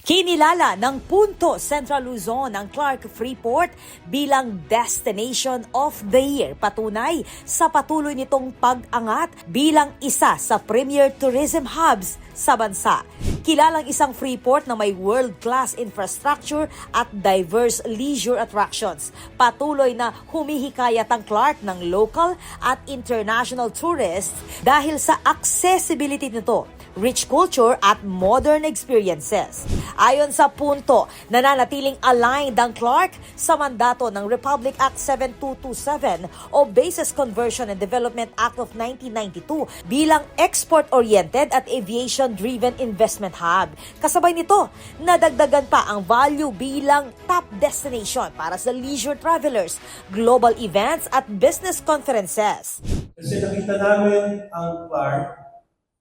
Kinilala ng Punto Central Luzon ang Clark Freeport bilang Destination of the Year. Patunay sa patuloy nitong pag-angat bilang isa sa premier tourism hubs sa bansa. Kilalang isang freeport na may world-class infrastructure at diverse leisure attractions. Patuloy na humihikayat ang Clark ng local at international tourists dahil sa accessibility nito, rich culture at modern experiences. Ayon sa Punto, nananatiling aligned ang Clark sa mandato ng Republic Act 7227 o Bases Conversion and Development Act of 1992 bilang export-oriented at aviation-driven investment hub. Kasabay nito, nadagdagan pa ang value bilang top destination para sa leisure travelers, global events at business conferences. Kasi nakita namin ang Clark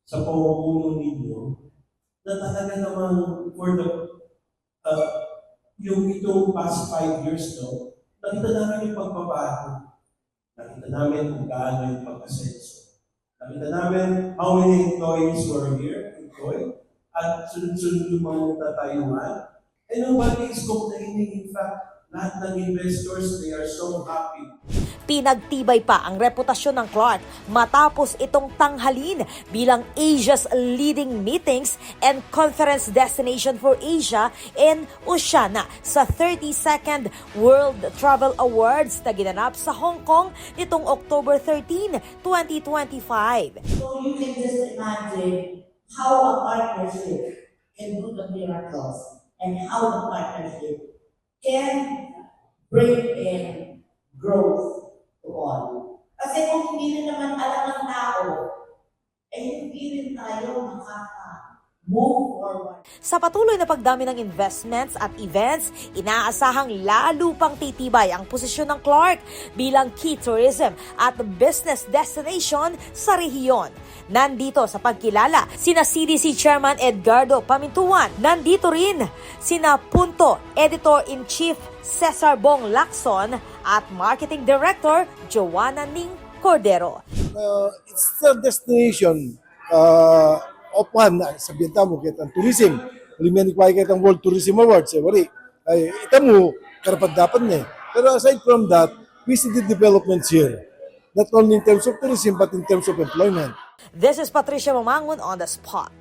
sa pamumuno ninyo na talaga namang for the yung itong past 5 years, no, nakita namin yung pagbabago. Nakita namin kung gaano yung pag-asenso. Nakita namin how many employees were here, employed, at sunod-sunod yung mga natatayuan. And nobody is complaining. In fact, lahat ng investors, they are so happy. Pinagtibay pa ang reputasyon ng Clark matapos itong tanghalin bilang Asia's leading meetings and conference destination for Asia and Oceania sa 32nd World Travel Awards na ginanap sa Hong Kong nitong October 13, 2025. So you can just imagine how a partnership can do the miracles and how the partnership can bring in growth to all. Kasi kung hindi na naman alam ng tao, hindi rin tayo makaka-move forward. Sa patuloy na pagdami ng investments at events, inaasahang lalo pang titibay ang posisyon ng Clark bilang key tourism at business destination sa rehiyon. Nandito sa pagkilala sina CDC Chairman Edgardo Pamintuan. Nandito rin sina Punto Editor-in-Chief Cesar Bong Lacson at Marketing Director Joanna Ning Cordero. It's the destination of one, sabihin mo, kita ang tourism. Alimyan ni kita ang World Tourism Awards. Wari, ita mo, karapat-dapat niya. Pero aside from that, we see the developments here. Not only in terms of tourism, but in terms of employment. This is Patricia Mamangon on the spot.